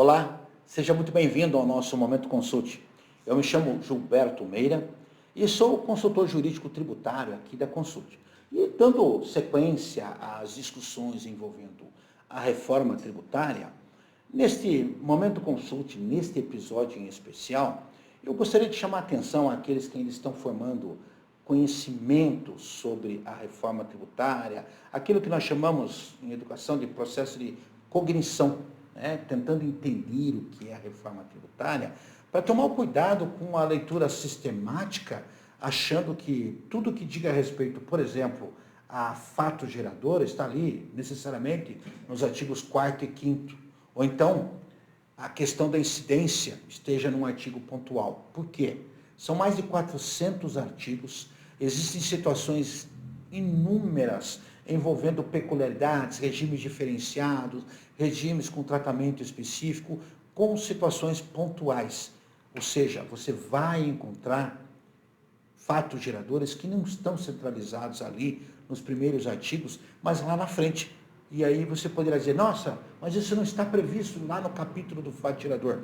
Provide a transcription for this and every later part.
Olá, seja muito bem-vindo ao nosso Momento Consult. Eu me chamo Gilberto Meira e sou consultor jurídico tributário aqui da Consult. E dando sequência às discussões envolvendo a reforma tributária, neste Momento Consult, neste episódio em especial, eu gostaria de chamar a atenção àqueles que ainda estão formando conhecimento sobre a reforma tributária, aquilo que nós chamamos em educação de processo de cognição, né? Tentando entender o que é a reforma tributária, para tomar cuidado com a leitura sistemática, achando que tudo que diga respeito, por exemplo, a fato gerador está ali necessariamente nos artigos 4º e 5º, ou então a questão da incidência esteja num artigo pontual. Por quê? São mais de 400 artigos, existem situações inúmeras envolvendo peculiaridades, regimes diferenciados, regimes com tratamento específico, com situações pontuais. Ou seja, você vai encontrar fatos geradores que não estão centralizados ali nos primeiros artigos, mas lá na frente. E aí você poderá dizer, nossa, mas isso não está previsto lá no capítulo do fato gerador.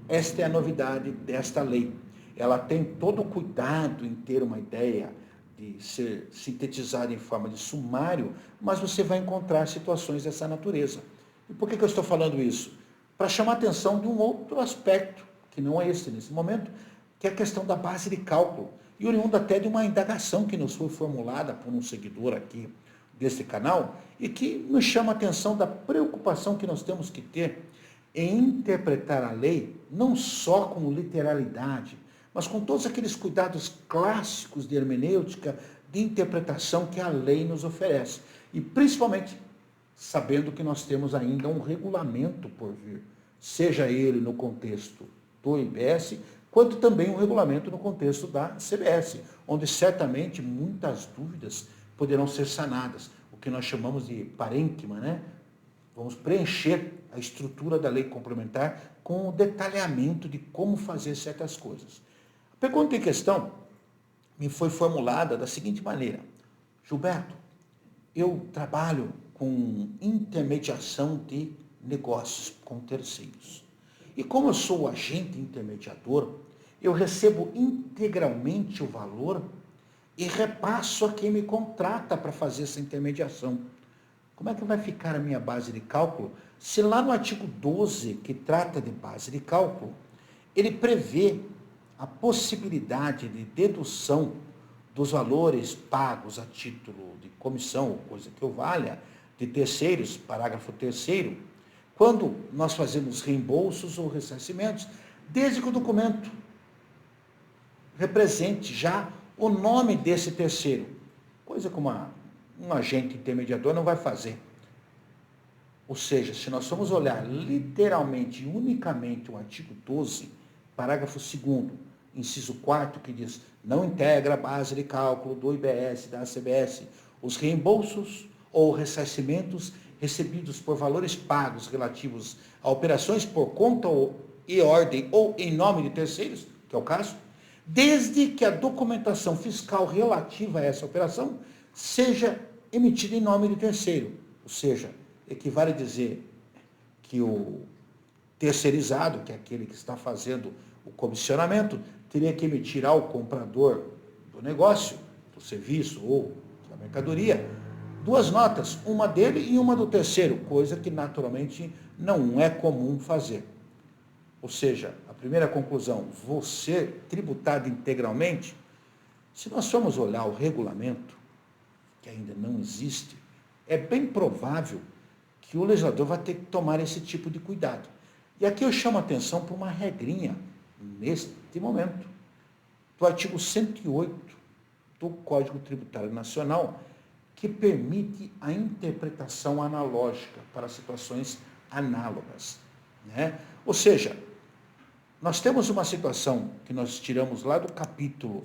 Esta é a novidade desta lei. Ela tem todo o cuidado em ter uma ideia de ser sintetizada em forma de sumário, mas você vai encontrar situações dessa natureza. E por que eu estou falando isso? Para chamar a atenção de um outro aspecto, que não é esse nesse momento, que é a questão da base de cálculo. E oriundo até de uma indagação que nos foi formulada por um seguidor aqui desse canal, e que nos chama a atenção da preocupação que nós temos que ter em interpretar a lei, não só com literalidade, mas com todos aqueles cuidados clássicos de hermenêutica, de interpretação que a lei nos oferece. E principalmente sabendo que nós temos ainda um regulamento por vir, seja ele no contexto do IBS, quanto também um regulamento no contexto da CBS, onde certamente muitas dúvidas poderão ser sanadas, o que nós chamamos de parênquima, né? Vamos preencher a estrutura da lei complementar com o detalhamento de como fazer certas coisas. A pergunta em questão me foi formulada da seguinte maneira: Gilberto, eu trabalho com intermediação de negócios com terceiros. E como eu sou o agente intermediador, eu recebo integralmente o valor e repasso a quem me contrata para fazer essa intermediação. Como é que vai ficar a minha base de cálculo se lá no artigo 12, que trata de base de cálculo, ele prevê a possibilidade de dedução dos valores pagos a título de comissão, ou coisa que o valha, de terceiros, parágrafo 3º, quando nós fazemos reembolsos ou ressarcimentos, desde que o documento represente já o nome desse terceiro, coisa que um agente intermediador não vai fazer. Ou seja, se nós formos olhar literalmente e unicamente o artigo 12, parágrafo 2º, inciso 4º, que diz, não integra a base de cálculo do IBS, da CBS, os reembolsos ou ressarcimentos recebidos por valores pagos relativos a operações por conta e ordem ou em nome de terceiros, que é o caso, desde que a documentação fiscal relativa a essa operação seja emitida em nome de terceiro. Ou seja, equivale a dizer que o terceirizado, que é aquele que está fazendo o comissionamento, teria que emitir ao comprador do negócio, do serviço ou da mercadoria, 2 notas, uma dele e uma do terceiro, coisa que naturalmente não é comum fazer. Ou seja, a primeira conclusão, você tributado integralmente, se nós formos olhar o regulamento, que ainda não existe, é bem provável que o legislador vai ter que tomar esse tipo de cuidado. E aqui eu chamo a atenção para uma regrinha, neste momento, do artigo 108 do Código Tributário Nacional, que permite a interpretação analógica para situações análogas, né? Ou seja, nós temos uma situação que nós tiramos lá do capítulo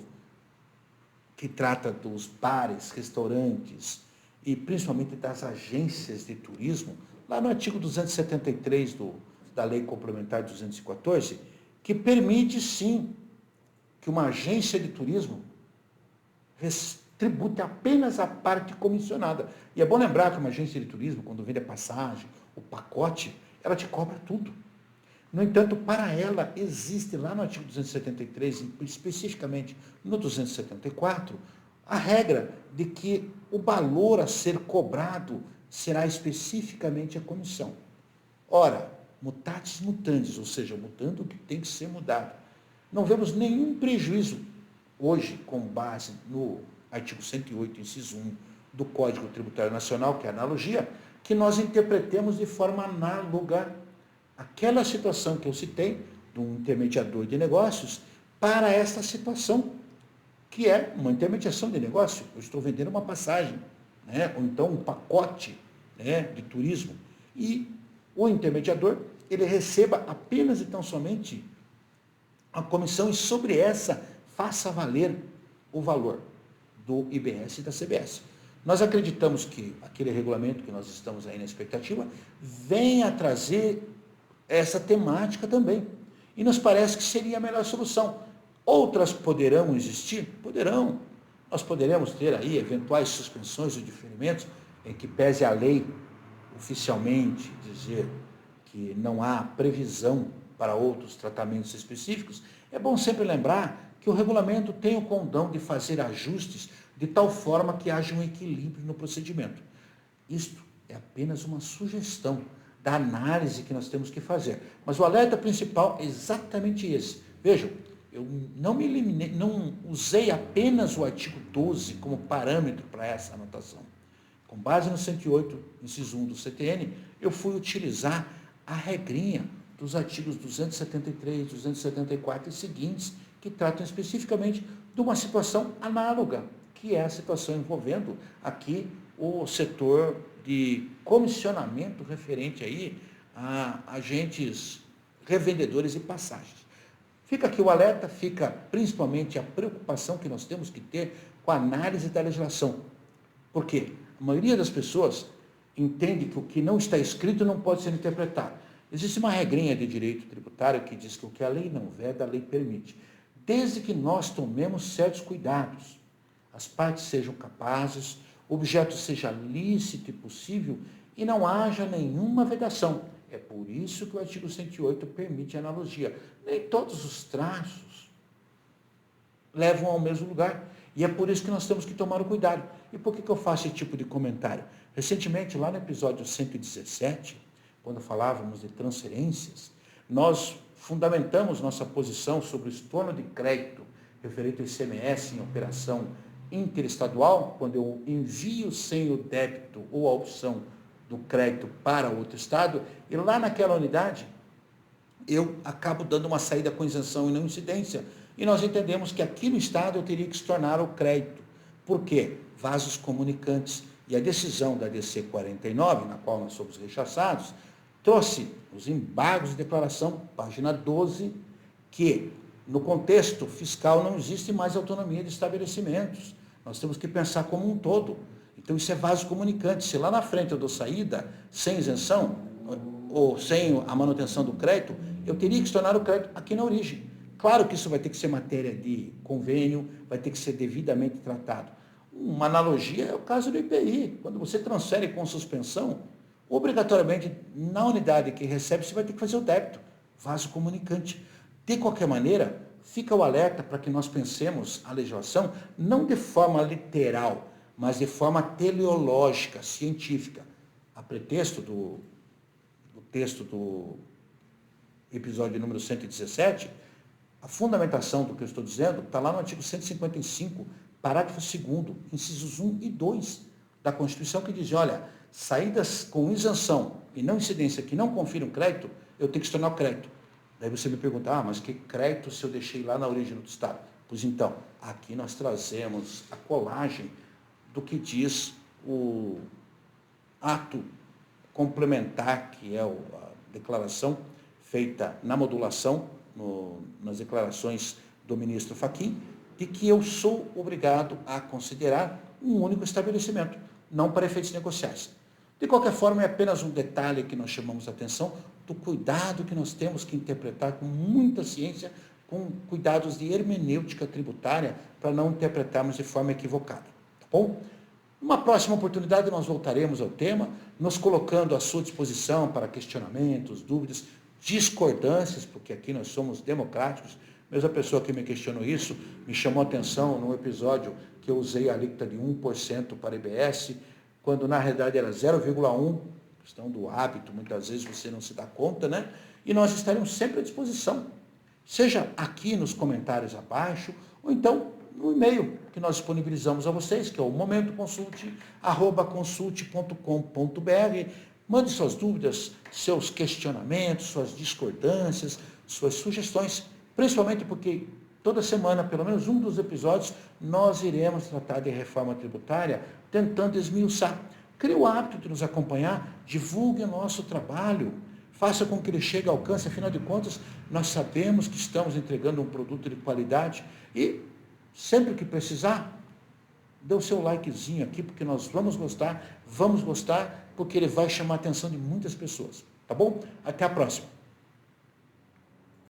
que trata dos bares, restaurantes e principalmente das agências de turismo, lá no artigo 273 da Lei Complementar 214, que permite sim que uma agência de turismo tribute apenas a parte comissionada. E é bom lembrar que uma agência de turismo, quando vende a passagem, o pacote, ela te cobra tudo. No entanto, para ela, existe lá no artigo 273, especificamente no 274, a regra de que o valor a ser cobrado será especificamente a comissão. Ora, mutatis mutandis, ou seja, mudando o que tem que ser mudado. Não vemos nenhum prejuízo hoje, com base no artigo 108, inciso 1 do Código Tributário Nacional, que é a analogia, que nós interpretemos de forma análoga aquela situação que eu citei, de um intermediador de negócios, para esta situação, que é uma intermediação de negócio. Eu estou vendendo uma passagem, né? Ou então um pacote, né, de turismo. E o intermediador, ele receba apenas e tão somente a comissão e sobre essa faça valer o valor do IBS e da CBS. Nós acreditamos que aquele regulamento que nós estamos aí na expectativa venha a trazer essa temática também. E nos parece que seria a melhor solução. Outras poderão existir? Poderão. Nós poderemos ter aí eventuais suspensões ou diferimentos em que pese a lei oficialmente dizer que não há previsão para outros tratamentos específicos. É bom sempre lembrar que o regulamento tem o condão de fazer ajustes de tal forma que haja um equilíbrio no procedimento. Isto é apenas uma sugestão da análise que nós temos que fazer. Mas o alerta principal é exatamente esse. Vejam, eu não usei apenas o artigo 12 como parâmetro para essa anotação. Com base no 108, inciso 1 do CTN, eu fui utilizar a regrinha dos artigos 273, 274 e seguintes, que tratam especificamente de uma situação análoga, que é a situação envolvendo aqui o setor de comissionamento referente aí a agentes revendedores e passagens. Fica aqui o alerta, fica principalmente a preocupação que nós temos que ter com a análise da legislação. Por quê? A maioria das pessoas entende que o que não está escrito não pode ser interpretado. Existe uma regrinha de direito tributário que diz que o que a lei não veda, a lei permite. Desde que nós tomemos certos cuidados, as partes sejam capazes, o objeto seja lícito e possível e não haja nenhuma vedação. É por isso que o artigo 108 permite a analogia. Nem todos os traços levam ao mesmo lugar. E é por isso que nós temos que tomar o cuidado. E por que eu faço esse tipo de comentário? Recentemente, lá no episódio 117, quando falávamos de transferências, nós fundamentamos nossa posição sobre o estorno de crédito referente ao ICMS em operação interestadual, quando eu envio sem o débito ou a opção do crédito para outro estado, e lá naquela unidade eu acabo dando uma saída com isenção e não incidência. E nós entendemos que aqui no estado eu teria que se tornar o crédito. Por quê? Vasos comunicantes. E a decisão da DC 49, na qual nós somos rechaçados, trouxe os embargos de declaração, página 12, que no contexto fiscal não existe mais autonomia de estabelecimentos. Nós temos que pensar como um todo. Então isso é vaso comunicante. Se lá na frente eu dou saída sem isenção ou sem a manutenção do crédito, eu teria que se tornar o crédito aqui na origem. Claro que isso vai ter que ser matéria de convênio, vai ter que ser devidamente tratado. Uma analogia é o caso do IPI. Quando você transfere com suspensão, obrigatoriamente, na unidade que recebe, você vai ter que fazer o débito, vaso comunicante. De qualquer maneira, fica o alerta para que nós pensemos a legislação não de forma literal, mas de forma teleológica, científica. A pretexto do texto do episódio número 117, a fundamentação do que eu estou dizendo está lá no artigo 155, parágrafo 2º, incisos 1 e 2 da Constituição, que diz, olha, saídas com isenção e não incidência que não confiram crédito, eu tenho que se tornar o crédito. Daí você me pergunta, mas que crédito se eu deixei lá na origem do Estado? Pois então, aqui nós trazemos a colagem do que diz o ato complementar, que é a declaração feita na modulação, nas declarações do ministro Fachin, de que eu sou obrigado a considerar um único estabelecimento, não para efeitos negociais. De qualquer forma, é apenas um detalhe que nós chamamos a atenção do cuidado que nós temos que interpretar com muita ciência, com cuidados de hermenêutica tributária, para não interpretarmos de forma equivocada. Tá bom? Numa próxima oportunidade, nós voltaremos ao tema, nos colocando à sua disposição para questionamentos, dúvidas. discordâncias, porque aqui nós somos democráticos. Mesmo a pessoa que me questionou isso, me chamou a atenção num episódio que eu usei a alíquota de 1% para IBS, quando na realidade era 0,1%, questão do hábito, muitas vezes você não se dá conta, né? E nós estaremos sempre à disposição, seja aqui nos comentários abaixo, ou então no e-mail que nós disponibilizamos a vocês, que é o momentoconsulte@consulte.com.br. Mande suas dúvidas, seus questionamentos, suas discordâncias, suas sugestões, principalmente porque toda semana, pelo menos um dos episódios, nós iremos tratar de reforma tributária, tentando esmiuçar. Crie o hábito de nos acompanhar, divulgue o nosso trabalho, faça com que ele chegue ao alcance, afinal de contas, nós sabemos que estamos entregando um produto de qualidade e, sempre que precisar, dê o seu likezinho aqui, porque nós vamos gostar, porque ele vai chamar a atenção de muitas pessoas, tá bom? Até a próxima.